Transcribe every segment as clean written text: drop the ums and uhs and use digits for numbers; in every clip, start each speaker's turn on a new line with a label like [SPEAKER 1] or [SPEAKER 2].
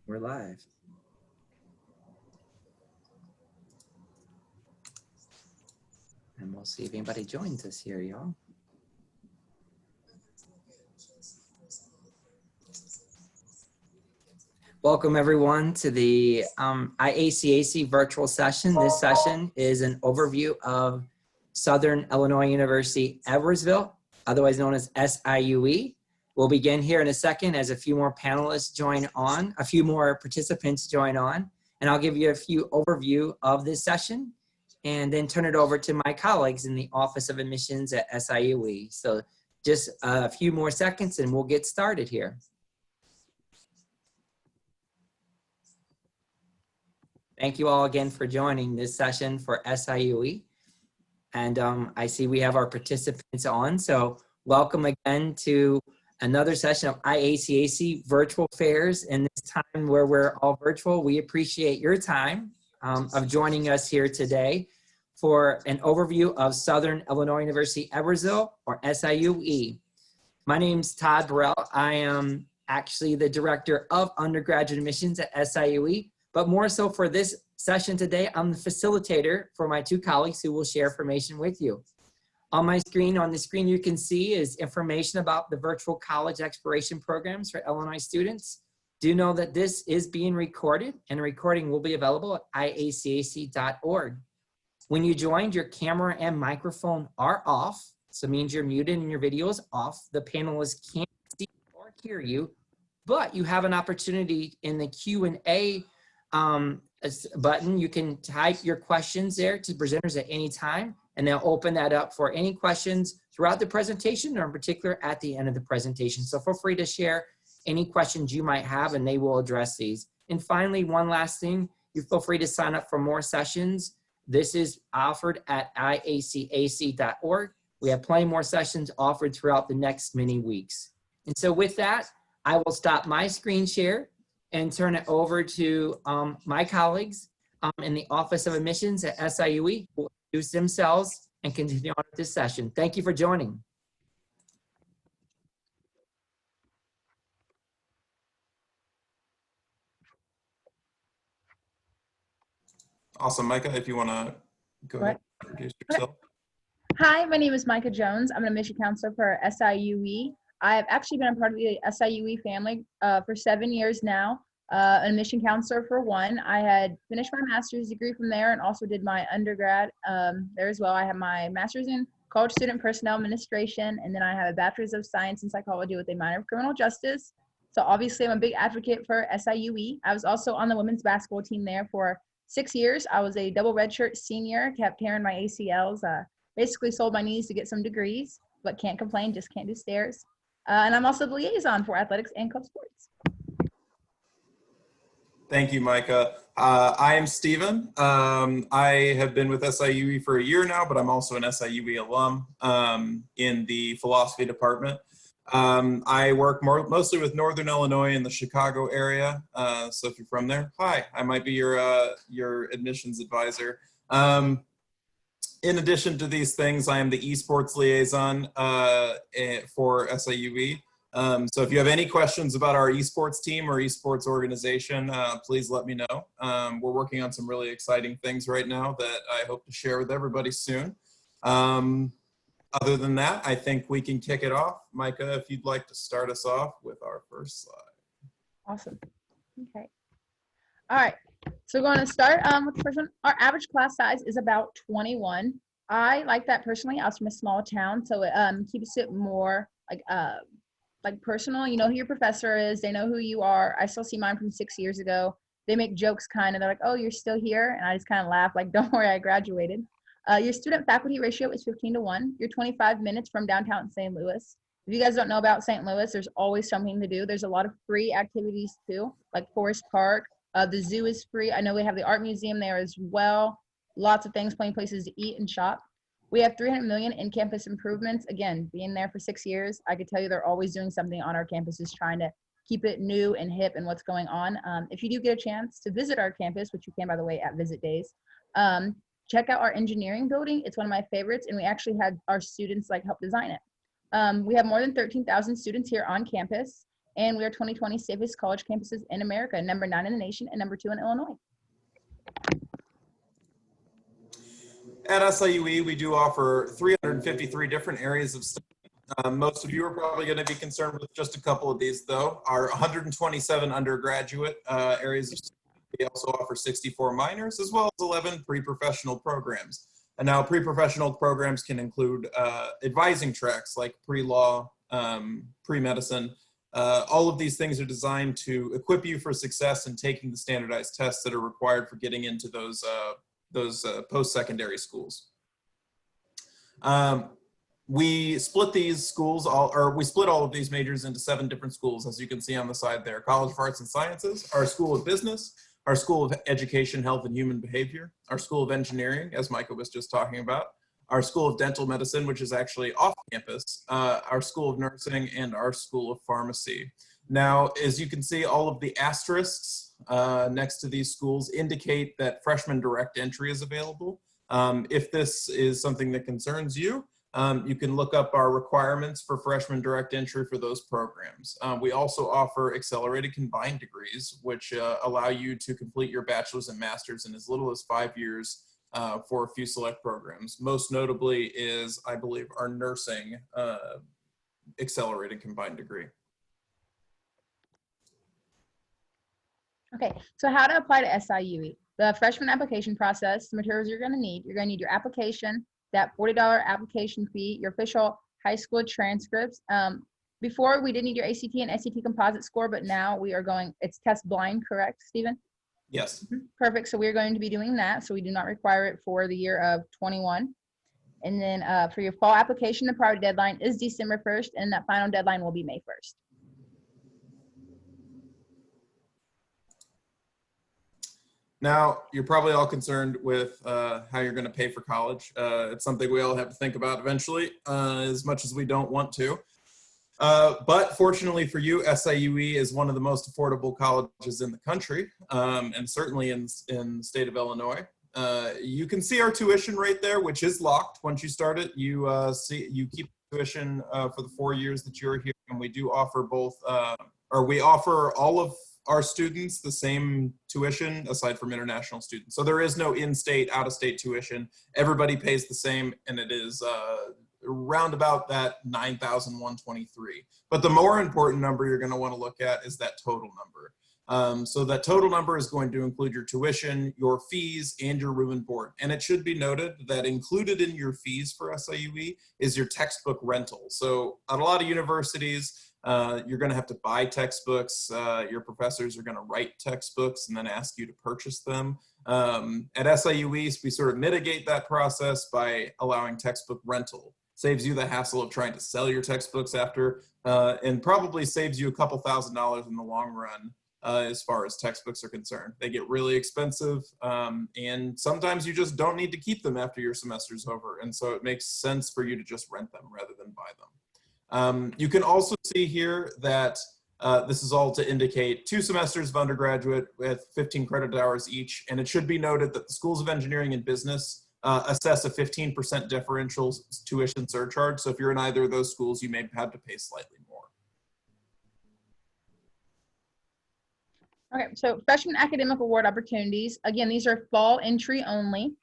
[SPEAKER 1] We're live. And we'll see if anybody joins us here, y'all. Welcome everyone to the IACAC virtual session. This session is an overview of Southern Illinois University, Edwardsville, otherwise known as SIUE. We'll begin here in a second as a few more panelists join on, a few more participants join on, and I'll give you a few overview of this session and then turn it over to my colleagues in the Office of Admissions at SIUE. So just a few more seconds and we'll get started here. Thank you all again for joining this session for SIUE. And I see we have our participants on, so welcome again to another session of IACAC virtual fairs. In this time where we're all virtual, we appreciate your time of joining us here today for an overview of Southern Illinois University, Edwardsville, or SIUE. My name's Todd Burrell. I am actually the Director of Undergraduate Admissions at SIUE, but more so for this session today, I'm the facilitator for my two colleagues who will share information with you. On my screen, on the screen you can see is information about the virtual college exploration programs for Illinois students. Do know that this is being recorded and a recording will be available at iacac.org. When you joined, your camera and microphone are off, so it means you're muted and your video is off. The panelists can't see or hear you, but you have an opportunity in the Q&A button. You can type your questions there to presenters at any time, and they'll open that up for any questions throughout the presentation or in particular at the end of the presentation. So feel free to share any questions you might have and they will address these. And finally, one last thing, you feel free to sign up for more sessions. This is offered at iacac.org. We have plenty more sessions offered throughout the next many weeks. And so with that, I will stop my screen share and turn it over to my colleagues in the Office of Admissions at SIUE who will introduce themselves and continue on with this session. Thank you for joining.
[SPEAKER 2] Awesome, Micah, if you want to go ahead and introduce yourself.
[SPEAKER 3] Hi, my name is Micah Jones. I'm an admission counselor for SIUE. I've actually been a part of the SIUE family for 7 years now, an admission counselor for 1. I had finished my master's degree from there and also did my undergrad there as well. I have my master's in college student personnel administration, and then I have a bachelor's of science in psychology with a minor of criminal justice. So obviously I'm a big advocate for SIUE. I was also on the women's basketball team there for 6 years. I was a double redshirt senior, kept tearing my ACLs, basically sold my knees to get some degrees, but can't complain, just can't do stairs. And I'm also the liaison for athletics and club sports.
[SPEAKER 2] Thank you, Micah. I am Steven. I have been with SIUE for a year now, but I'm also an SIUE alum in the philosophy department. I work mostly with Northern Illinois in the Chicago area. So if you're from there, hi, I might be your admissions advisor. In addition to these things, I am the esports liaison for SIUE. So if you have any questions about our esports team or esports organization, please let me know. We're working on some really exciting things right now that I hope to share with everybody soon. Other than that, I think we can kick it off. Micah, if you'd like to start us off with our first slide.
[SPEAKER 3] Awesome. Okay. All right. So we're going to start with the first one. Our average class size is about 21. I like that personally. I was from a small town, so it keeps it more like personal. You know who your professor is. They know who you are. I still see mine from 6 years ago. They make jokes kind of. They're like, oh, you're still here? And I just kind of laugh like, don't worry, I graduated. Your student faculty ratio is 15:1. You're 25 minutes from downtown St. Louis. If you guys don't know about St. Louis, there's always something to do. There's a lot of free activities too, like Forest Park. The zoo is free. I know we have the art museum there as well. Lots of things, plenty of places to eat and shop. We have 300 million in-campus improvements. Again, being there for 6 years, I could tell you they're always doing something on our campuses, trying to keep it new and hip and what's going on. If you do get a chance to visit our campus, which you can, by the way, at visit days, check out our engineering building. It's one of my favorites, and we actually had our students like help design it. We have more than 13,000 students here on campus, And we are 2020 safest college campuses in America, number 9 in the nation and number 2 in Illinois.
[SPEAKER 2] At SIUE, we do offer 353 different areas of study. Most of you are probably going to be concerned with just a couple of these, though. Our 127 undergraduate areas of study. We also offer 64 minors, as well as 11 pre-professional programs. And now pre-professional programs can include advising tracks like pre-law, pre-medicine. All of these things are designed to equip you for success in taking the standardized tests that are required for getting into those post-secondary schools. We split these schools, we split all of these majors into 7 different schools, as you can see on the side there. College of Arts and Sciences, our School of Business, our School of Education, Health, and Human Behavior, our School of Engineering, as Micah was just talking about, our School of Dental Medicine, which is actually off campus, our School of Nursing, and our School of Pharmacy. Now, as you can see, all of the asterisks next to these schools indicate that freshman direct entry is available. If this is something that concerns you, you can look up our requirements for freshman direct entry for those programs. We also offer accelerated combined degrees, which allow you to complete your bachelor's and master's in as little as 5 years for a few select programs. Most notably is, I believe, our nursing accelerated combined degree.
[SPEAKER 3] Okay, so how to apply to SIUE. The freshman application process, the materials you're going to need your application, that $40 application fee, your official high school transcripts. Before we did need your ACT and SAT composite score, but now we are going, it's test blind, correct, Stephen?
[SPEAKER 2] Yes.
[SPEAKER 3] Perfect, so we're going to be doing that. So we do not require it for the year of 21. And then for your fall application, the priority deadline is December 1st, and that final deadline will be May 1st.
[SPEAKER 2] Now, you're probably all concerned with how you're going to pay for college. It's something we all have to think about eventually, as much as we don't want to. But fortunately for you, SIUE is one of the most affordable colleges in the country, and certainly in the state of Illinois. You can see our tuition right there, which is locked. Once you start it, you keep tuition for the 4 years that you're here, and we do offer we offer all of our students the same tuition aside from international students. So there is no in-state, out-of-state tuition. Everybody pays the same, and it is round about that $9,123. But the more important number you're going to want to look at is that total number. So that total number is going to include your tuition, your fees, and your room and board. And it should be noted that included in your fees for SIUE is your textbook rental. So at a lot of universities, you're going to have to buy textbooks. Your professors are going to write textbooks and then ask you to purchase them. At SIUE, we sort of mitigate that process by allowing textbook rental. Saves you the hassle of trying to sell your textbooks after, and probably saves you a couple $1,000s in the long run as far as textbooks are concerned. They get really expensive, and sometimes you just don't need to keep them after your semester's over. And so it makes sense for you to just rent them rather than buy them. You can also see here that this is all to indicate 2 semesters of undergraduate with 15 credit hours each. And it should be noted that the schools of engineering and business assess a 15% differential tuition surcharge. So if you're in either of those schools, you may have to pay slightly more.
[SPEAKER 3] Okay, so freshman academic award opportunities. Again, these are fall entry only.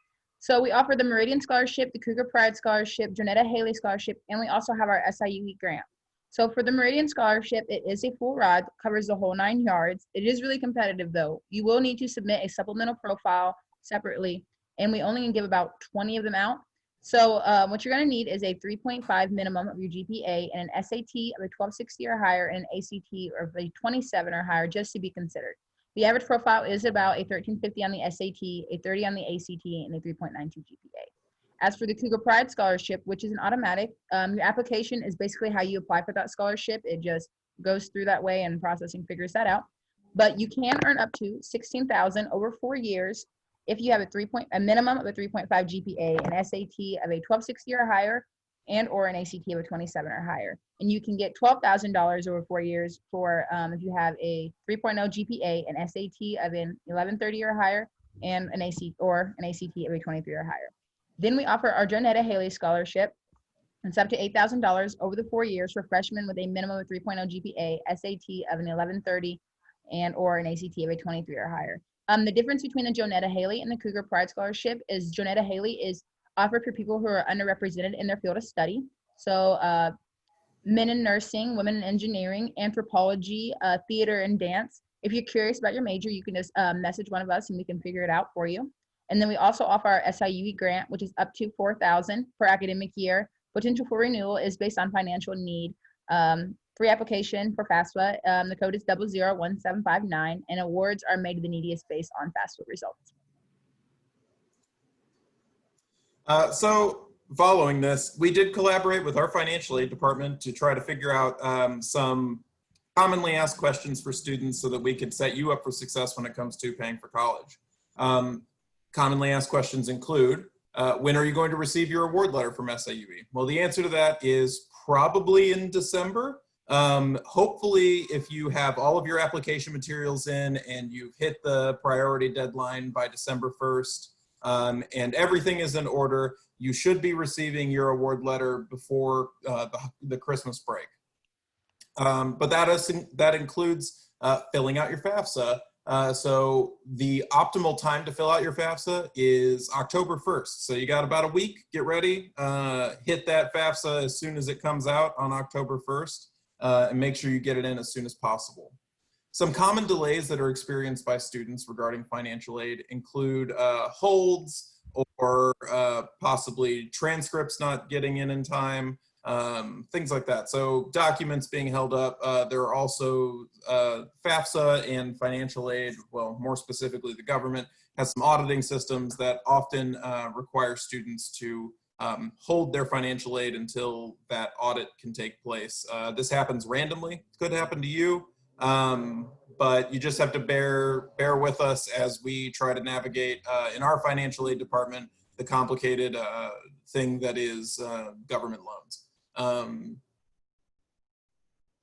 [SPEAKER 3] So we offer the Meridian Scholarship, the Cougar Pride Scholarship, Jonetta Haley Scholarship, and we also have our SIUE grant. So for the Meridian Scholarship, it is a full ride, covers the whole 9 yards. It is really competitive though. You will need to submit a supplemental profile separately, and we only can give about 20 of them out. So what you're gonna need is a 3.5 minimum of your GPA and an SAT of a 1260 or higher and an ACT of a 27 or higher just to be considered. The average profile is about a 1350 on the SAT, a 30 on the ACT, and a 3.92 GPA. As for the Cougar Pride Scholarship, which is an automatic, your application is basically how you apply for that scholarship. It just goes through that way and processing figures that out. But you can earn up to $16,000 over 4 years if you have a minimum of a 3.5 GPA, an SAT of a 1260 or higher, and or an ACT of a 27 or higher. And you can get $12,000 over 4 years for if you have a 3.0 GPA, an SAT of an 1130 or higher, and an ACT of a 23 or higher. Then we offer our Jonetta Haley Scholarship. It's up to $8,000 over the 4 years for freshmen with a minimum of 3.0 GPA, SAT of an 1130, and or an ACT of a 23 or higher. The difference between the Jonetta Haley and the Cougar Pride Scholarship is Jonetta Haley is offered for people who are underrepresented in their field of study. So men in nursing, women in engineering, anthropology, theater, and dance. If you're curious about your major, you can just message one of us and we can figure it out for you. And then we also offer our SIUE grant, which is up to $4,000 per academic year. Potential for renewal is based on financial need. Free application for FAFSA. The code is 001759, and awards are made to the neediest based on FAFSA results.
[SPEAKER 2] So following this, we did collaborate with our financial aid department to try to figure out some commonly asked questions for students so that we could set you up for success when it comes to paying for college. Commonly asked questions include, when are you going to receive your award letter from SIUE? Well, the answer to that is probably in December. Hopefully, if you have all of your application materials in and you've hit the priority deadline by December 1st, and everything is in order, you should be receiving your award letter before the Christmas break. But that includes filling out your FAFSA. So the optimal time to fill out your FAFSA is October 1st. So you got about a week, get ready, hit that FAFSA as soon as it comes out on October 1st, and make sure you get it in as soon as possible. Some common delays that are experienced by students regarding financial aid include holds or possibly transcripts not getting in time, things like that. So documents being held up. There are also FAFSA and financial aid, well, more specifically, the government has some auditing systems that often require students to hold their financial aid until that audit can take place. This happens randomly. It could happen to you, but you just have to bear with us as we try to navigate in our financial aid department the complicated thing that is government loans.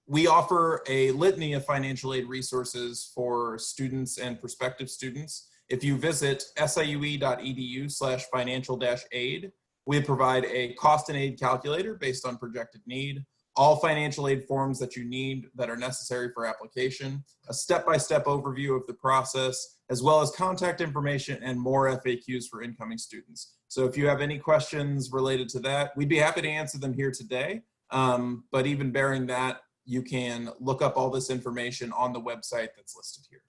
[SPEAKER 2] We offer a litany of financial aid resources for students and prospective students. If you visit siue.edu/financial-aid, we provide a cost and aid calculator based on projected need, all financial aid forms that you need that are necessary for application, a step-by-step overview of the process, as well as contact information and more FAQs for incoming students. So if you have any questions related to that, we'd be happy to answer them here today. But even bearing that, you can look up all this information on the website that's listed here.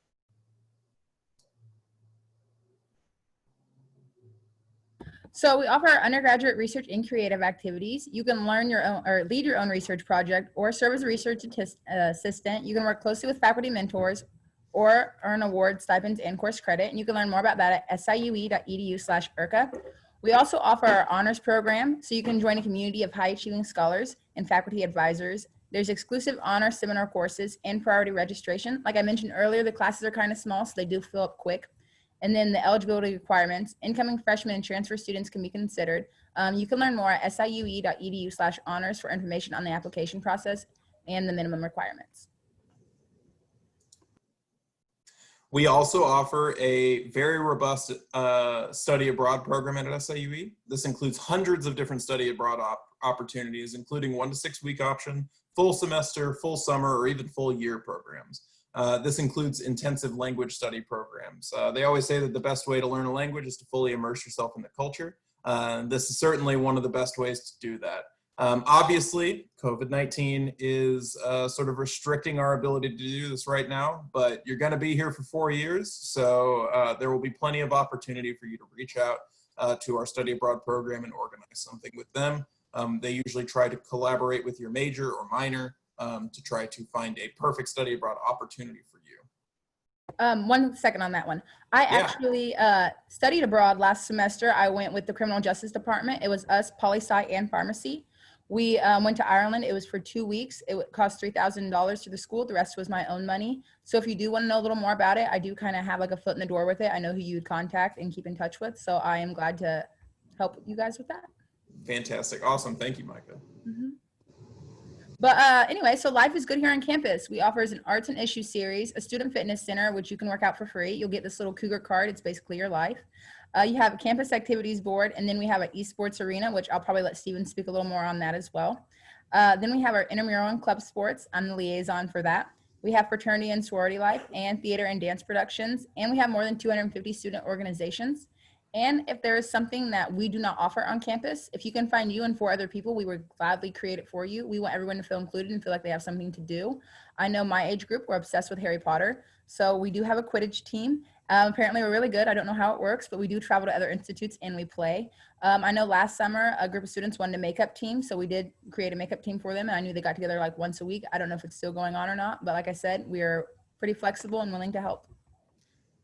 [SPEAKER 3] So we offer undergraduate research and creative activities. You can learn your own or lead your own research project or serve as a research assistant. You can work closely with faculty mentors or earn award stipends and course credit. And you can learn more about that at siue.edu/IRCA. We also offer our honors program, so you can join a community of high achieving scholars and faculty advisors. There's exclusive honor seminar courses and priority registration. Like I mentioned earlier, the classes are kind of small, so they do fill up quick. And then the eligibility requirements, incoming freshmen and transfer students can be considered. You can learn more at siue.edu/honors for information on the application process and the minimum requirements.
[SPEAKER 2] We also offer a very robust study abroad program at SIUE. This includes hundreds of different study abroad opportunities, including 1 to 6 week option, full semester, full summer, or even full year programs. This includes intensive language study programs. They always say that the best way to learn a language is to fully immerse yourself in the culture. This is certainly one of the best ways to do that. Obviously, COVID-19 is sort of restricting our ability to do this right now, but you're going to be here for 4 years, so there will be plenty of opportunity for you to reach out to our study abroad program and organize something with them. They usually try to collaborate with your major or minor to try to find a perfect study abroad opportunity for you.
[SPEAKER 3] 1 second on that one. I actually studied abroad last semester. I went with the criminal justice department. It was us, poli-sci, and pharmacy. We went to Ireland. It was for 2 weeks. It would cost $3,000 to the school. The rest was my own money. So if you do want to know a little more about it, I do kind of have like a foot in the door with it. I know who you would contact and keep in touch with. So I am glad to help you guys with that.
[SPEAKER 2] Fantastic. Awesome. Thank you, Micah.
[SPEAKER 3] Mm-hmm. But anyway, so life is good here on campus. We offer an arts and issues series, a student fitness center, which you can work out for free. You'll get this little Cougar card. It's basically your life. You have a campus activities board, and then we have an esports arena, which I'll probably let Steven speak a little more on that as well. Then we have our intramural and club sports. I'm the liaison for that. We have fraternity and sorority life and theater and dance productions, and we have more than 250 student organizations. And if there is something that we do not offer on campus, if you can find you and 4 other people, we would gladly create it for you. We want everyone to feel included and feel like they have something to do. I know my age group, we're obsessed with Harry Potter. So we do have a Quidditch team. Apparently we're really good. I don't know how it works, but we do travel to other institutes and we play. I know last summer a group of students wanted a makeup team, so we did create a makeup team for them, and I knew they got together like once a week. I don't know if it's still going on or not, but like I said, we are pretty flexible and willing to help.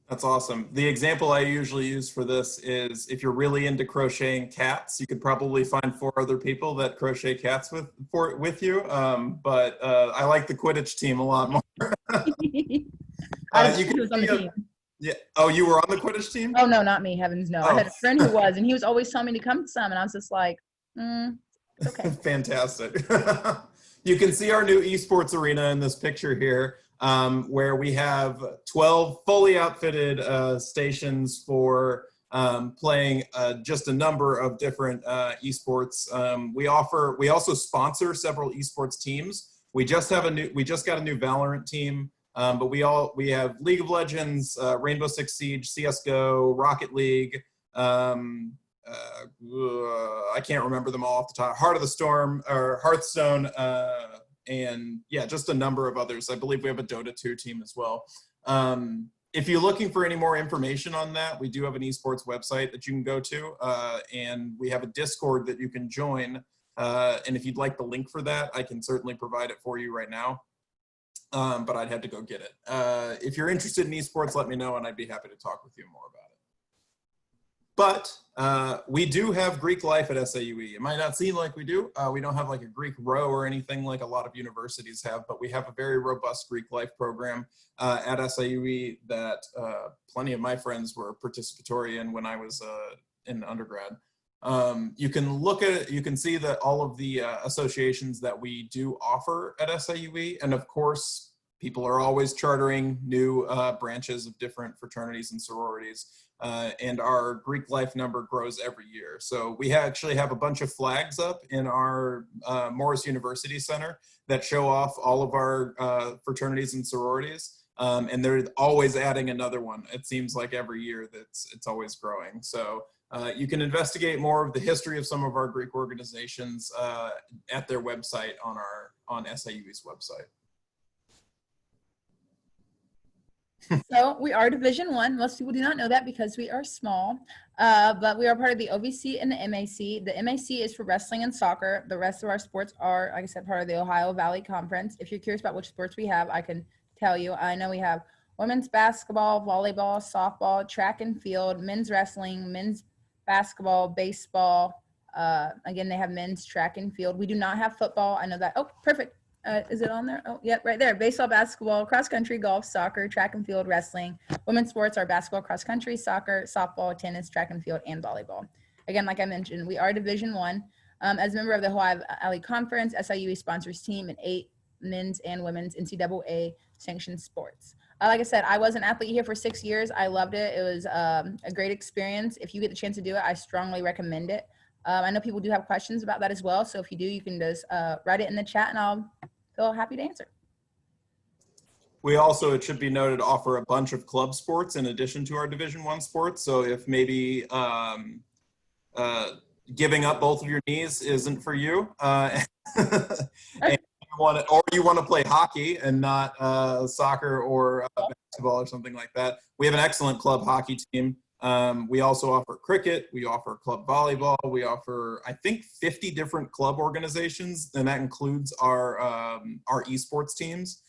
[SPEAKER 2] That's awesome. The example I usually use for this is if you're really into crocheting cats, you could probably find 4 other people that crochet cats with you. But I like the Quidditch team a lot more.
[SPEAKER 3] He was on the team.
[SPEAKER 2] Yeah. Oh, you were on the Quidditch team?
[SPEAKER 3] Oh, no, not me. Heavens no.
[SPEAKER 2] Oh.
[SPEAKER 3] I had a friend who was, and he was always telling me to come to some, and I was just like, it's okay.
[SPEAKER 2] Fantastic. You can see our new esports arena in this picture here, where we have 12 fully outfitted stations for playing just a number of different esports. We also sponsor several esports teams. We just got a new Valorant team. But we have League of Legends, Rainbow Six Siege, CSGO, Rocket League. I can't remember them all off the top. Heart of the Storm or Hearthstone, and yeah, just a number of others. I believe we have a Dota 2 team as well. If you're looking for any more information on that, we do have an esports website that you can go to, and we have a Discord that you can join. And if you'd like the link for that, I can certainly provide it for you right now. But I'd have to go get it. If you're interested in esports, let me know and I'd be happy to talk with you more about it. But we do have Greek life at SIUE. It might not seem like we do. We don't have like a Greek row or anything like a lot of universities have, but we have a very robust Greek life program at SIUE that plenty of my friends were participatory in when I was in undergrad. You can look at it, you can see that all of the associations that we do offer at SIUE, and of course, people are always chartering new branches of different fraternities and sororities, and our Greek life number grows every year. So we actually have a bunch of flags up in our Morris University Center that show off all of our fraternities and sororities, and they're always adding another one. It seems like every year it's always growing. So you can investigate more of the history of some of our Greek organizations at their website on SIUE's website.
[SPEAKER 3] So we are Division I. Most people do not know that because we are small, but we are part of the OVC and the MAC. The MAC is for wrestling and soccer. The rest of our sports are, like I said, part of the Ohio Valley Conference. If you're curious about which sports we have, I can tell you. I know we have women's basketball, volleyball, softball, track and field, men's wrestling, men's basketball, baseball. Again, they have men's track and field. We do not have football. I know that. Oh, perfect. Is it on there? Oh, yep, right there. Baseball, basketball, cross country, golf, soccer, track and field, wrestling. Women's sports are basketball, cross country, soccer, softball, tennis, track and field, and volleyball. Again, like I mentioned, we are Division I. As a member of the Ohio Valley Conference, SIUE sponsors team in 8 men's and women's NCAA sanctioned sports. Like I said, I was an athlete here for 6 years. I loved it. It was a great experience. If you get the chance to do it, I strongly recommend it. I know people do have questions about that as well. So if you do, you can just write it in the chat and I'll feel happy to answer.
[SPEAKER 2] We also, it should be noted, offer a bunch of club sports in addition to our Division I sports. So if maybe giving up both of your knees isn't for you, and you want to play hockey and not soccer or basketball or something like that, we have an excellent club hockey team. We also offer cricket. We offer club volleyball. We offer, I think, 50 different club organizations, and that includes our esports teams.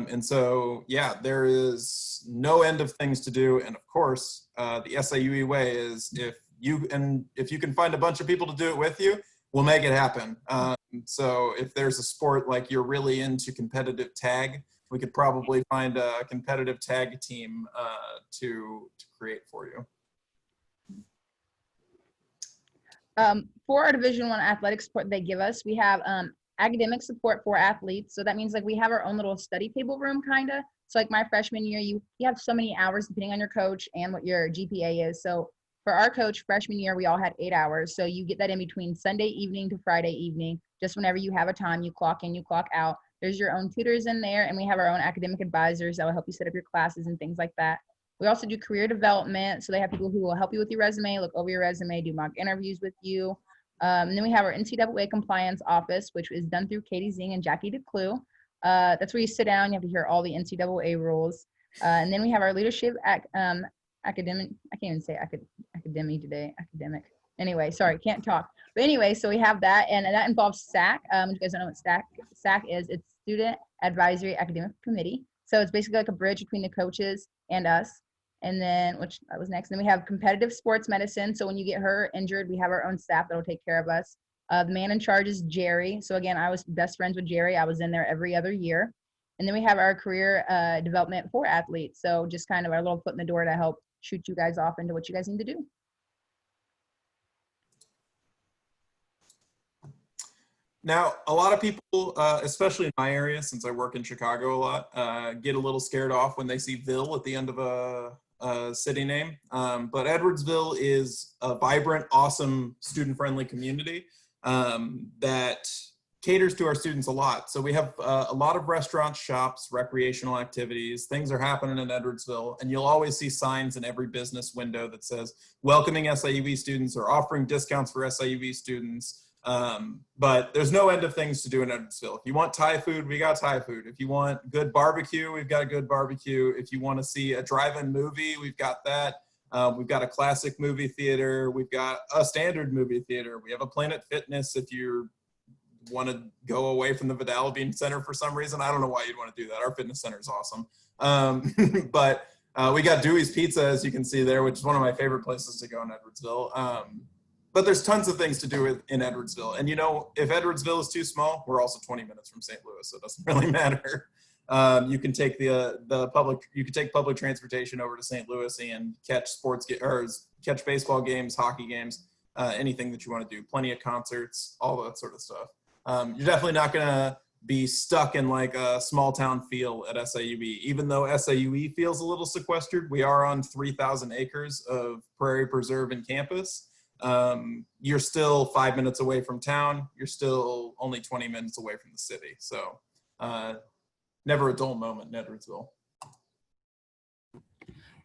[SPEAKER 2] And so, yeah, there is no end of things to do. And of course, the SIUE way is if you can find a bunch of people to do it with you, we'll make it happen. So if there's a sport like you're really into competitive tag, we could probably find a competitive tag team to create for you.
[SPEAKER 3] For our Division I athletic support they give us, we have academic support for athletes. So that means like we have our own little study table room kind of. So like my freshman year, you have so many hours depending on your coach and what your GPA is. So For our coach, freshman year, we all had 8 hours. So you get that in between Sunday evening to Friday evening. Just whenever you have a time, you clock in, you clock out. There's your own tutors in there, and we have our own academic advisors that will help you set up your classes and things like that. We also do career development. So they have people who will help you with your resume, look over your resume, do mock interviews with you. And then we have our NCAA compliance office, which is done through Katie Zing and Jackie DeClue. That's where you sit down. You have to hear all the NCAA rules. And then we have our leadership academic. I can't even say academy today. Academic. Anyway, sorry, can't talk. But anyway, so we have that, and that involves SAC. You guys don't know what SAC is. It's Student Advisory Academic Committee. So it's basically like a bridge between the coaches and us. And then, which that was next. And then we have competitive sports medicine. So when you get hurt, injured, we have our own staff that will take care of us. The man in charge is Jerry. So again, I was best friends with Jerry. I was in there every other year. And then we have our career development for athletes. So just kind of our little foot in the door to help shoot you guys off into what you guys need to do.
[SPEAKER 2] Now, a lot of people, especially in my area, since I work in Chicago a lot, get a little scared off when they see Ville at the end of a city name. But Edwardsville is a vibrant, awesome, student-friendly community that caters to our students a lot. So we have a lot of restaurants, shops, recreational activities. Things are happening in Edwardsville, and you'll always see signs in every business window that says welcoming SIUE students or offering discounts for SIUE students. But there's no end of things to do in Edwardsville. If you want Thai food, we got Thai food. If you want good barbecue, we've got a good barbecue. If you want to see a drive-in movie, we've got that. We've got a classic movie theater. We've got a standard movie theater. We have a Planet Fitness if you want to go away from the Vidal Bean Center for some reason. I don't know why you'd want to do that. Our fitness center is awesome. But we got Dewey's Pizza, as you can see there, which is one of my favorite places to go in Edwardsville. But there's tons of things to do in Edwardsville. And you know, if Edwardsville is too small, we're also 20 minutes from St. Louis, so it doesn't really matter. You can take public transportation over to St. Louis and catch catch baseball games, hockey games, anything that you want to do. Plenty of concerts, all that sort of stuff. You're definitely not gonna be stuck in like a small town feel at SIUE. Even though SIUE feels a little sequestered, we are on 3,000 acres of prairie preserve and campus. You're still 5 minutes away from town. You're still only 20 minutes away from the city. So never a dull moment in Edwardsville.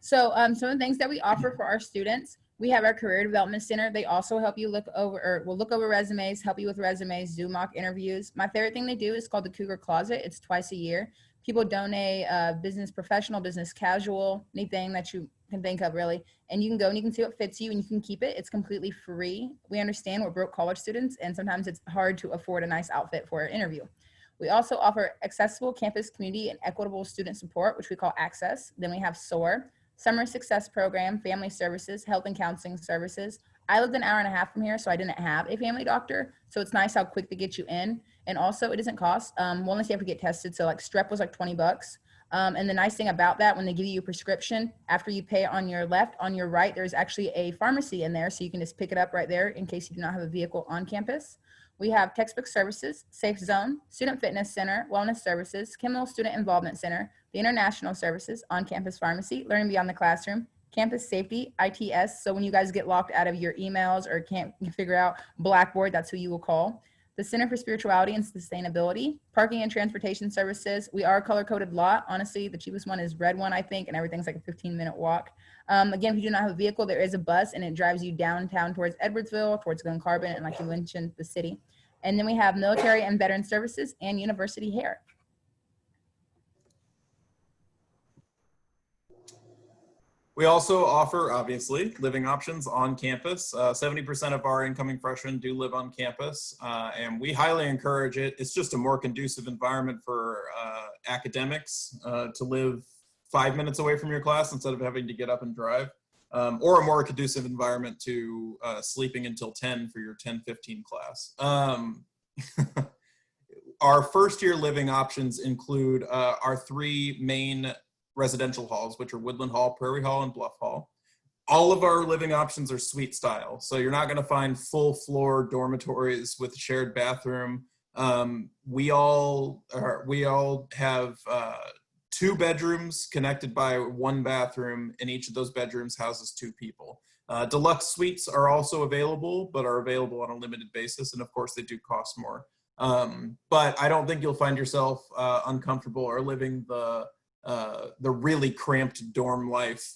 [SPEAKER 3] So some of the things that we offer for our students, we have our Career Development Center. They also help you look over resumes, help you with resumes, do mock interviews. My favorite thing they do is called the Cougar Closet. It's twice a year. People donate business professional, business casual, anything that you can think of really. And you can go and you can see what fits you and you can keep it. It's completely free. We understand we're broke college students and sometimes it's hard to afford a nice outfit for an interview. We also offer accessible campus community and equitable student support, which we call Access. Then we have SOAR, Summer Success Program, Family Services, Health and Counseling Services. I lived an hour and a half from here, so I didn't have a family doctor. So it's nice how quick they get you in. And also it doesn't cost, unless you have to get tested. So like strep was like 20 bucks. And the nice thing about that, when they give you a prescription, after you pay on your left, on your right, there's actually a pharmacy in there. So you can just pick it up right there in case you do not have a vehicle on campus. We have textbook services, Safe Zone, Student Fitness Center, Wellness Services, Kimmel Student Involvement Center, the International Services, On-Campus Pharmacy, Learning Beyond the Classroom, Campus Safety, ITS. So when you guys get locked out of your emails or can't figure out Blackboard, that's who you will call. The Center for Spirituality and Sustainability, Parking and Transportation Services. We are a color-coded lot. Honestly, the cheapest one is red one, I think, and everything's like a 15-minute walk. Again, if you do not have a vehicle, there is a bus, and it drives you downtown towards Edwardsville, towards Glen Carbon, and like you mentioned, the city. And then we have Military and Veteran Services and University Hair.
[SPEAKER 2] We also offer, obviously, living options on campus. 70% of our incoming freshmen do live on campus, and we highly encourage it. It's just a more conducive environment for academics to live 5 minutes away from your class instead of having to get up and drive, or a more conducive environment to sleeping until 10 for your 10:15 class. Our first year living options include our three main residential halls, which are Woodland Hall, Prairie Hall, and Bluff Hall. All of our living options are suite style. So you're not going to find full floor dormitories with a shared bathroom. We all have 2 bedrooms connected by 1 bathroom, and each of those bedrooms houses 2 people. Deluxe suites are also available, but are available on a limited basis. And of course, they do cost more. But I don't think you'll find yourself uncomfortable or living the really cramped dorm life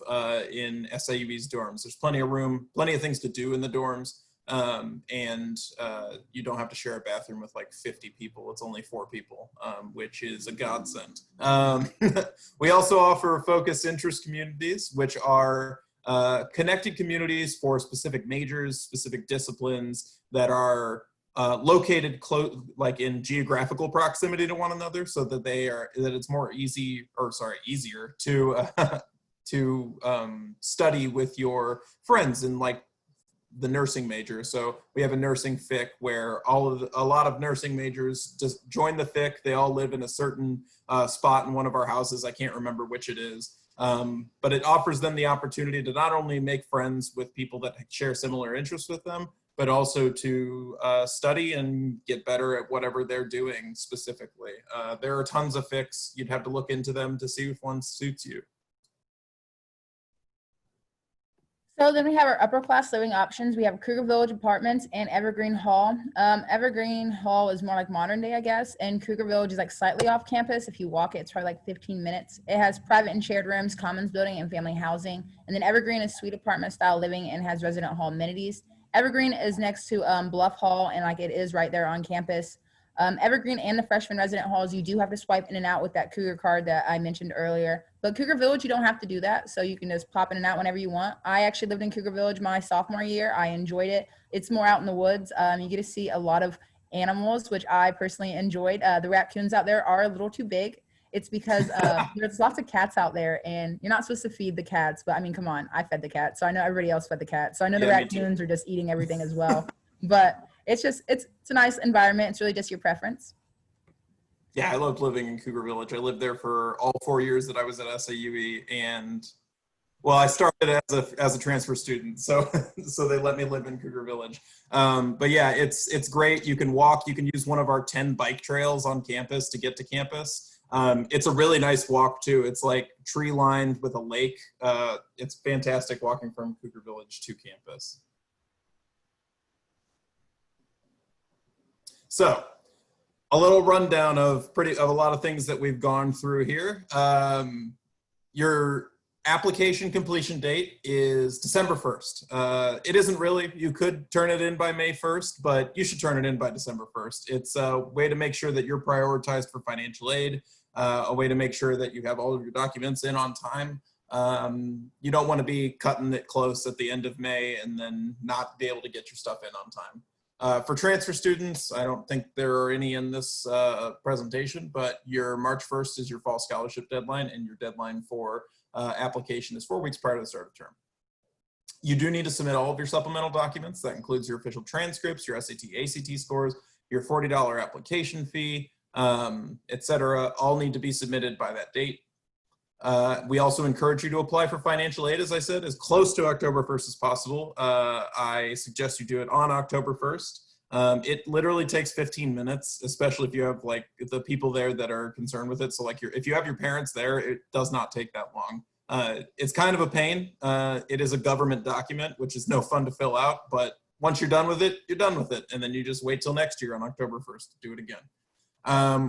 [SPEAKER 2] in SIUE's dorms. There's plenty of room, plenty of things to do in the dorms. And you don't have to share a bathroom with like 50 people. It's only 4 people, which is a godsend. We also offer focused interest communities, which are connected communities for specific majors, specific disciplines that are located close, like in geographical proximity to one another, so that it's more easier to study with your friends in like the nursing major. So we have a nursing FIC where a lot of nursing majors just join the FIC. They all live in a certain spot in one of our houses. I can't remember which it is. But it offers them the opportunity to not only make friends with people that share similar interests with them, but also to study and get better at whatever they're doing specifically. There are tons of FICs. You'd have to look into them to see if one suits you.
[SPEAKER 3] So then we have our upper class living options. We have Kruger Village Apartments and Evergreen Hall. Evergreen Hall is more like modern day, I guess, and Kruger Village is like slightly off campus. If you walk it, it's probably like 15 minutes. It has private and shared rooms, commons building, and family housing. And then Evergreen is suite apartment style living and has resident hall amenities. Evergreen is next to Bluff Hall, and like it is right there on campus. Evergreen and the freshman resident halls, you do have to swipe in and out with that Cougar card that I mentioned earlier. But Cougar Village, you don't have to do that. So you can just pop in and out whenever you want. I actually lived in Cougar Village my sophomore year. I enjoyed it. It's more out in the woods. You get to see a lot of animals, which I personally enjoyed. The raccoons out there are a little too big. It's because there's lots of cats out there, and you're not supposed to feed the cats. But I mean, come on, I fed the cats. So I know everybody else fed the cats. So I know the raccoons are just eating everything as well. But it's a nice environment. It's really just your preference.
[SPEAKER 2] Yeah, I loved living in Cougar Village. I lived there for all 4 years that I was at SIUE, and well, I started as a transfer student, so so they let me live in Cougar Village. But yeah, it's great. You can walk. You can use one of our 10 bike trails on campus to get to campus. It's a really nice walk too. It's like tree lined with a lake. It's fantastic walking from Cougar Village to campus. So, a little rundown of a lot of things that we've gone through here. Your application completion date is December 1st. It isn't really. You could turn it in by May 1st, but you should turn it in by December 1st. It's a way to make sure that you're prioritized for financial aid, a way to make sure that you have all of your documents in on time. You don't want to be cutting it close at the end of May and then not be able to get your stuff in on time. For transfer students, I don't think there are any in this presentation, but your March 1st is your fall scholarship deadline, and your deadline for application is 4 weeks prior to the start of term. You do need to submit all of your supplemental documents. That includes your official transcripts, your SAT, ACT scores, your $40 application fee, etc. All need to be submitted by that date. We also encourage you to apply for financial aid, as I said, as close to October 1st as possible. I suggest you do it on October 1st. It literally takes 15 minutes, especially if you have like the people there that are concerned with it. So like if you have your parents there, it does not take that long. It's kind of a pain. It is a government document, which is no fun to fill out, but once you're done with it, you're done with it. And then you just wait till next year on October 1st to do it again.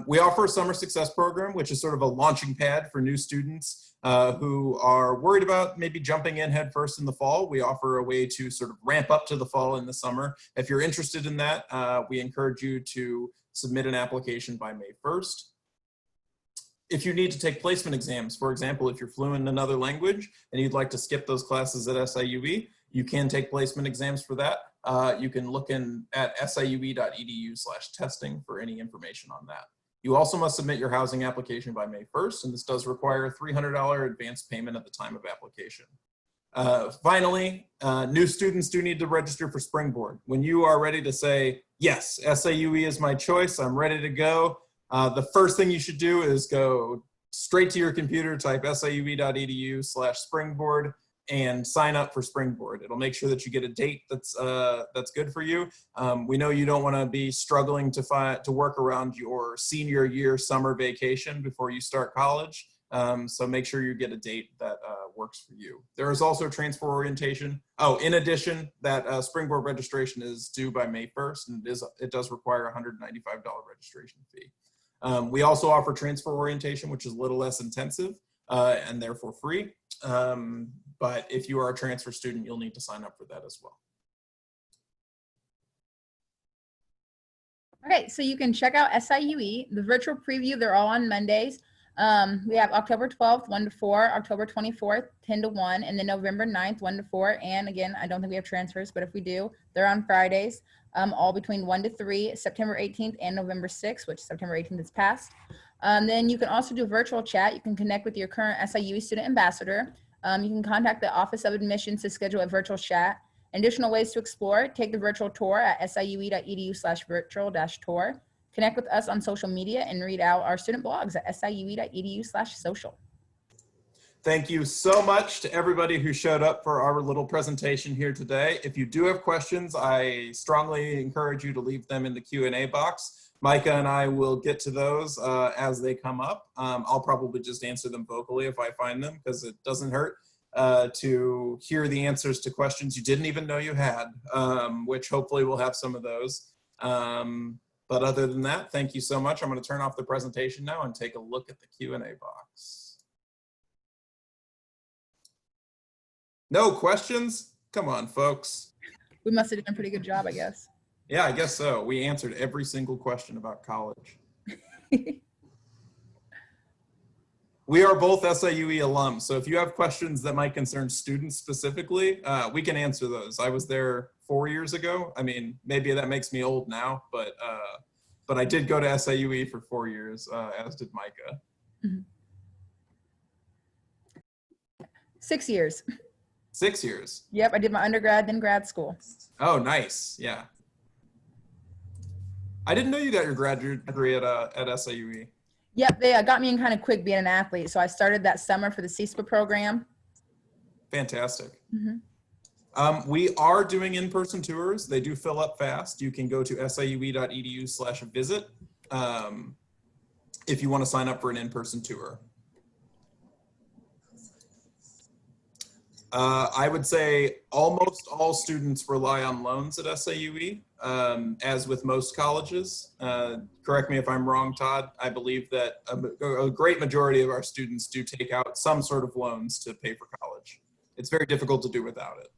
[SPEAKER 2] We offer a summer success program, which is sort of a launching pad for new students who are worried about maybe jumping in head first in the fall. We offer a way to sort of ramp up to the fall in the summer. If you're interested in that, we encourage you to submit an application by May 1st. If you need to take placement exams, for example, if you're fluent in another language and you'd like to skip those classes at SIUE, you can take placement exams for that. You can look in at siue.edu/testing for any information on that. You also must submit your housing application by May 1st, and this does require a $300 advance payment at the time of application. Finally, new students do need to register for Springboard. When you are ready to say, yes, SIUE is my choice, I'm ready to go, the first thing you should do is go straight to your computer, type siue.edu/springboard, and sign up for Springboard. It'll make sure that you get a date that's good for you. We know you don't want to be struggling to work around your senior year summer vacation before you start college. So make sure you get a date that works for you. There is also transfer orientation. Oh, in addition, that Springboard registration is due by May 1st, and it does require a $195 registration fee. We also offer transfer orientation, which is a little less intensive and therefore free. But if you are a transfer student, you'll need to sign up for that as well.
[SPEAKER 3] Okay, so you can check out SIUE, the virtual preview. They're all on Mondays. We have October 12th, 1 to 4, October 24th, 10 to 1, and then November 9th, 1 to 4. And again, I don't think we have transfers, but if we do, they're on Fridays, all between 1 to 3, September 18th and November 6th, which September 18th is past. Then you can also do virtual chat. You can connect with your current SIUE student ambassador. You can contact the Office of Admissions to schedule a virtual chat. Additional ways to explore: take the virtual tour at siue.edu/virtual-tour. Connect with us on social media and read out our student blogs at siue.edu/social.
[SPEAKER 2] Thank you so much to everybody who showed up for our little presentation here today. If you do have questions, I strongly encourage you to leave them in the Q&A box. Micah and I will get to those as they come up. I'll probably just answer them vocally if I find them, because it doesn't hurt to hear the answers to questions you didn't even know you had, which hopefully we'll have some of those. But other than that, thank you so much. I'm going to turn off the presentation now and take a look at the Q&A box. No questions? Come on, folks.
[SPEAKER 3] We must have done a pretty good job, I guess.
[SPEAKER 2] Yeah, I guess so. We answered every single question about college. We are both SIUE alums, so if you have questions that might concern students specifically, we can answer those. I was there 4 years ago. I mean, maybe that makes me old now, but I did go to SIUE for 4 years, as did Micah.
[SPEAKER 3] Mm-hmm. 6 years.
[SPEAKER 2] 6 years?
[SPEAKER 3] Yep, I did my undergrad, then grad school.
[SPEAKER 2] Oh, nice. Yeah. I didn't know you got your graduate degree at SIUE.
[SPEAKER 3] Yep, they got me in kind of quick being an athlete. So I started that summer for the CSPA program.
[SPEAKER 2] Fantastic.
[SPEAKER 3] Mm-hmm.
[SPEAKER 2] We are doing in-person tours. They do fill up fast. You can go to siue.edu/visit if you want to sign up for an in-person tour. I would say almost all students rely on loans at SIUE, as with most colleges. Correct me if I'm wrong, Todd. I believe that a great majority of our students do take out some sort of loans to pay for college. It's very difficult to do without it.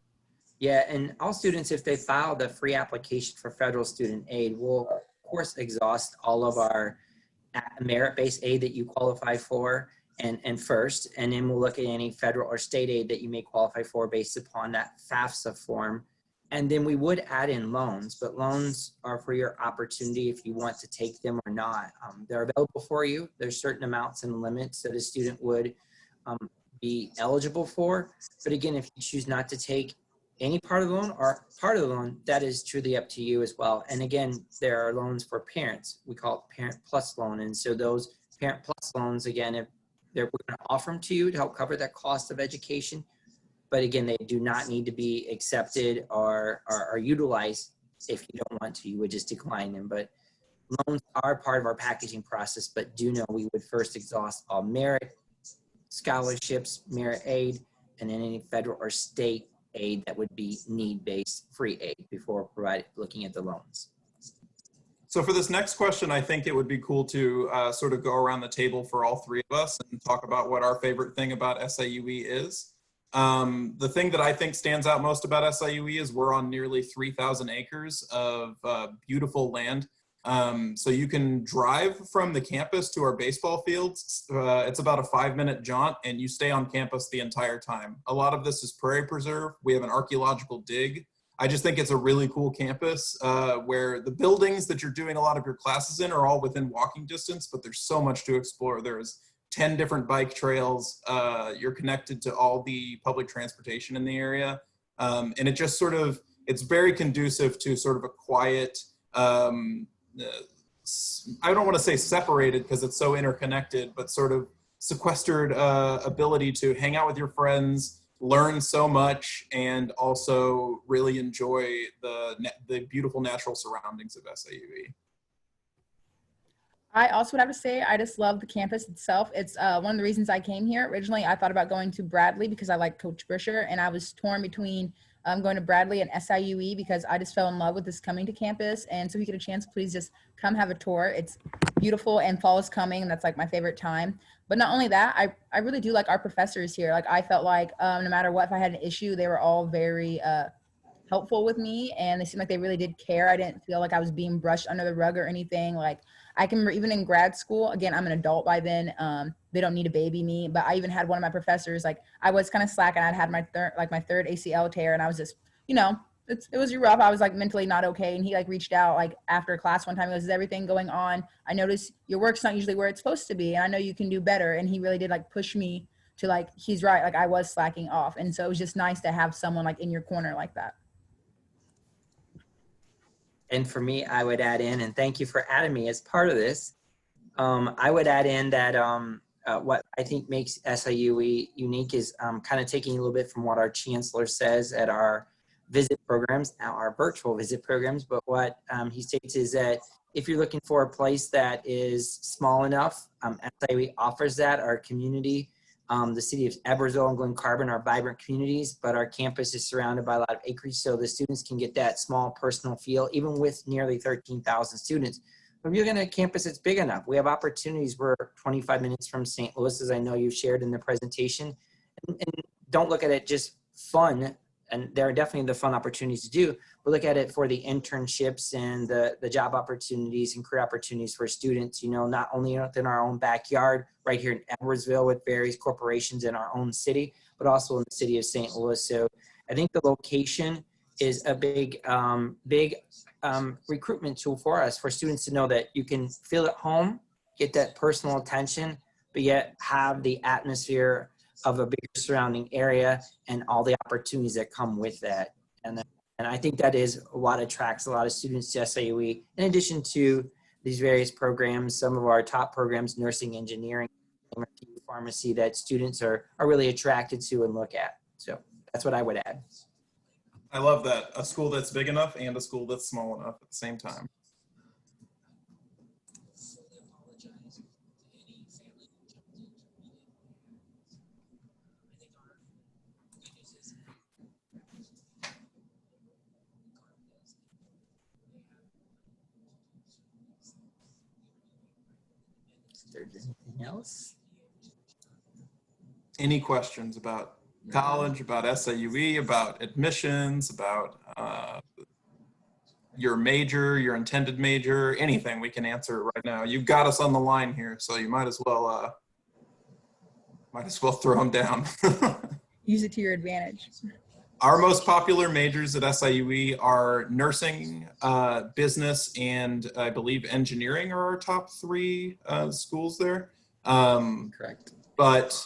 [SPEAKER 1] Yeah, and all students, if they file the free application for federal student aid, will of course exhaust all of our merit-based aid that you qualify for and first, and then we'll look at any federal or state aid that you may qualify for based upon that FAFSA form. And then we would add in loans, but loans are for your opportunity if you want to take them or not. They're available for you. There's certain amounts and limits that a student would be eligible for. But again, if you choose not to take any part of the loan or part of the loan, that is truly up to you as well. And again, there are loans for parents. We call it Parent Plus loan. And so those Parent Plus loans, again, if we're going to offer them to you to help cover that cost of education. But again, they do not need to be accepted or utilized. If you don't want to, you would just decline them. But loans are part of our packaging process, but do know we would first exhaust all merit scholarships, merit aid, and then any federal or state aid that would be need-based free aid before looking at the loans.
[SPEAKER 2] So for this next question, I think it would be cool to sort of go around the table for all three of us and talk about what our favorite thing about SIUE is. The thing that I think stands out most about SIUE is we're on nearly 3,000 acres of beautiful land. So you can drive from the campus to our baseball fields. It's about a 5-minute jaunt, and you stay on campus the entire time. A lot of this is prairie preserve. We have an archaeological dig. I just think it's a really cool campus where the buildings that you're doing a lot of your classes in are all within walking distance, but there's so much to explore. There's 10 different bike trails. You're connected to all the public transportation in the area. And it just sort of, it's very conducive to sort of a quiet, I don't want to say separated because it's so interconnected, but sort of sequestered ability to hang out with your friends, learn so much, and also really enjoy the beautiful natural surroundings of SIUE.
[SPEAKER 3] I also would have to say I just love the campus itself. It's one of the reasons I came here. Originally, I thought about going to Bradley because I like Coach Brisher, and I was torn between going to Bradley and SIUE because I just fell in love with this coming to campus. And so if you get a chance, please just come have a tour. It's beautiful, and fall is coming, and that's like my favorite time. But not only that, I really do like our professors here. Like I felt like no matter what, if I had an issue, they were all very helpful with me, and they seemed like they really did care. I didn't feel like I was being brushed under the rug or anything. Like I can remember even in grad school, again, I'm an adult by then. They don't need to baby me, but I even had one of my professors, like I was kind of slack and I'd had my third ACL tear, and I was just, it was rough. I was like mentally not okay. And he like reached out like after class one time. He goes, "Is everything going on? I noticed your work's not usually where it's supposed to be, and I know you can do better." And he really did like push me to like, he's right. Like I was slacking off. And so it was just nice to have someone like in your corner like that.
[SPEAKER 1] And for me, I would add in, and thank you for adding me as part of this. I would add in that what I think makes SIUE unique is kind of taking a little bit from what our chancellor says at our visit programs, now our virtual visit programs. But what he states is that if you're looking for a place that is small enough, SIUE offers that. Our community, the city of Edwardsville and Glen Carbon are vibrant communities, but our campus is surrounded by a lot of acreage, so the students can get that small personal feel, even with nearly 13,000 students. But if you're going to a campus that's big enough, we have opportunities. We're 25 minutes from St. Louis, as I know you shared in the presentation. And don't look at it just fun, and there are definitely the fun opportunities to do, but look at it for the internships and the job opportunities and career opportunities for students, not only within our own backyard, right here in Edwardsville with various corporations in our own city, but also in the city of St. Louis. So I think the location is a big recruitment tool for us, for students to know that you can feel at home, get that personal attention, but yet have the atmosphere of a bigger surrounding area and all the opportunities that come with that. And I think that is what attracts a lot of students to SIUE, in addition to these various programs, some of our top programs, nursing, engineering, pharmacy, that students are really attracted to and look at. So that's what I would add.
[SPEAKER 2] I love that. A school that's big enough and a school that's small enough at the same time.
[SPEAKER 1] Is there anything else?
[SPEAKER 2] Any questions about college, about SIUE, about admissions, about your major, your intended major, anything we can answer right now. You've got us on the line here, so you might as well throw them down.
[SPEAKER 3] Use it to your advantage.
[SPEAKER 2] Our most popular majors at SIUE are nursing, business, and I believe engineering are our top three schools there.
[SPEAKER 1] Correct.
[SPEAKER 2] But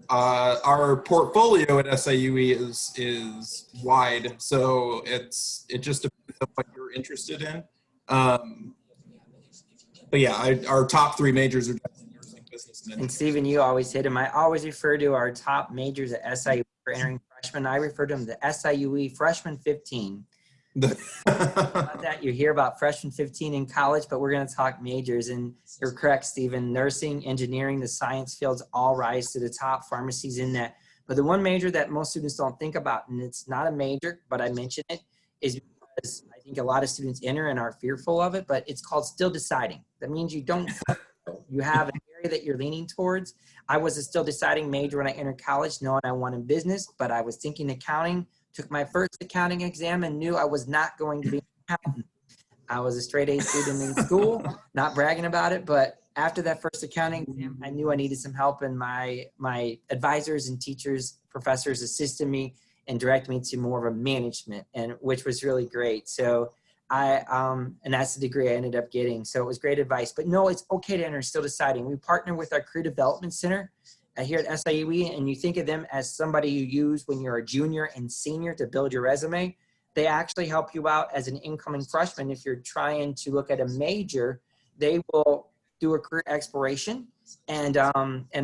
[SPEAKER 2] our portfolio at SIUE is wide, so it just depends on what you're interested in. But yeah, our top three majors are definitely nursing, business, and engineering.
[SPEAKER 1] And Stephen, you always hit them. I always refer to our top majors at SIUE for entering freshmen. I refer to them the SIUE freshman 15. About that, you hear about freshman 15 in college, but we're going to talk majors. And you're correct, Stephen. Nursing, engineering, the science fields all rise to the top. Pharmacy's in that. But the one major that most students don't think about, and it's not a major, but I mention it, is because I think a lot of students enter and are fearful of it, but it's called still deciding. That means you don't know. You have an area that you're leaning towards. I was a still deciding major when I entered college, knowing I wanted business, but I was thinking accounting. Took my first accounting exam and knew I was not going to be an accountant. I was a straight A student in school, not bragging about it, but after that first accounting exam, I knew I needed some help, and my advisors and teachers, professors assisted me and directed me to more of a management, and which was really great. So and that's the degree I ended up getting. So it was great advice. But no, it's okay to enter still deciding. We partner with our Career Development Center here at SIUE, and you think of them as somebody you use when you're a junior and senior to build your resume. They actually help you out as an incoming freshman. If you're trying to look at a major, they will do a career exploration, and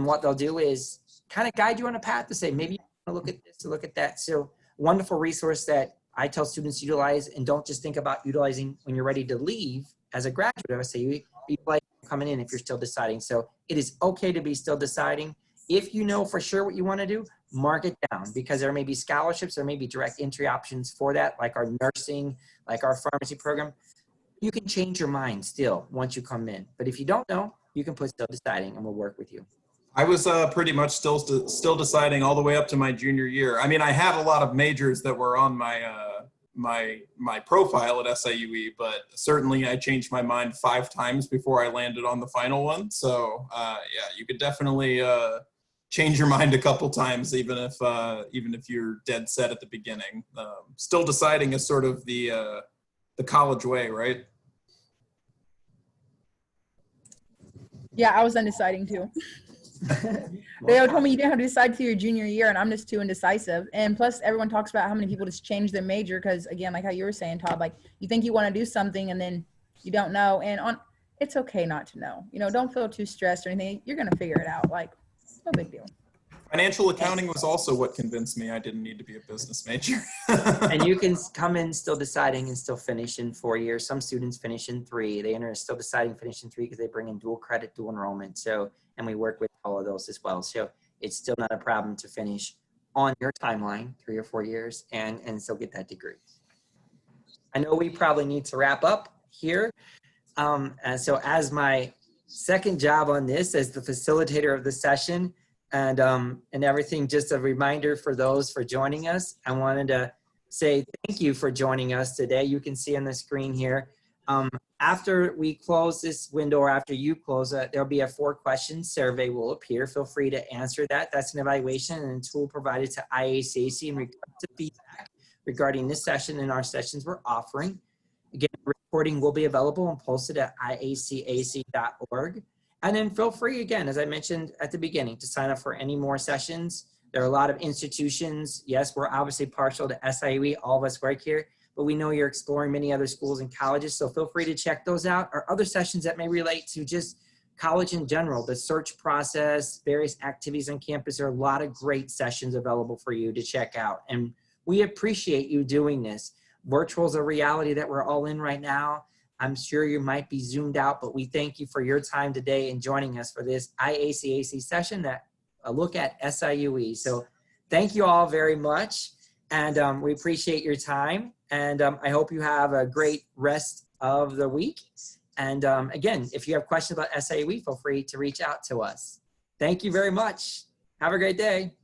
[SPEAKER 1] what they'll do is kind of guide you on a path to say, maybe you want to look at this or look at that. So wonderful resource that I tell students to utilize, and don't just think about utilizing when you're ready to leave as a graduate of SIUE, utilize coming in if you're still deciding. So it is okay to be still deciding. If you know for sure what you want to do, mark it down, because there may be scholarships, there may be direct entry options for that, like our nursing, like our pharmacy program. You can change your mind still once you come in. But if you don't know, you can put still deciding and we'll work with you.
[SPEAKER 2] I was pretty much still deciding all the way up to my junior year. I mean, I had a lot of majors that were on my profile at SIUE, but certainly I changed my mind 5 times before I landed on the final one. So yeah, you could definitely change your mind a couple times, even if you're dead set at the beginning. Still deciding is sort of the college way, right?
[SPEAKER 3] Yeah, I was undeciding too. They all told me you didn't have to decide till your junior year, and I'm just too indecisive. And plus, everyone talks about how many people just change their major because, again, like how you were saying, Todd, like you think you want to do something and then you don't know. And it's okay not to know. You know, don't feel too stressed or anything. You're gonna figure it out. Like, no big deal.
[SPEAKER 2] Financial accounting was also what convinced me I didn't need to be a business major.
[SPEAKER 1] And you can come in still deciding and still finish in 4 years. Some students finish in 3. They enter still deciding, finish in 3 because they bring in dual credit, dual enrollment. So, and we work with all of those as well. So it's still not a problem to finish on your timeline, 3 or 4 years, and still get that degree. I know we probably need to wrap up here. And so as my second job on this, as the facilitator of the session, and everything, just a reminder for those for joining us. I wanted to say thank you for joining us today. You can see on the screen here. After we close this window, or after you close it, there'll be a 4-question survey will appear. Feel free to answer that. That's an evaluation and a tool provided to IACAC in regards to feedback regarding this session and our sessions we're offering. Again, the recording will be available and posted at iacac.org. And then feel free, again, as I mentioned at the beginning, to sign up for any more sessions. There are a lot of institutions. Yes, we're obviously partial to SIUE. All of us work here, but we know you're exploring many other schools and colleges. So feel free to check those out, or other sessions that may relate to just college in general, the search process, various activities on campus. There are a lot of great sessions available for you to check out. And we appreciate you doing this. Virtual is a reality that we're all in right now. I'm sure you might be zoomed out, but we thank you for your time today and joining us for this IACAC session that a look at SIUE. So thank you all very much. And we appreciate your time. And I hope you have a great rest of the week. And again, if you have questions about SIUE, feel free to reach out to us. Thank you very much. Have a great day.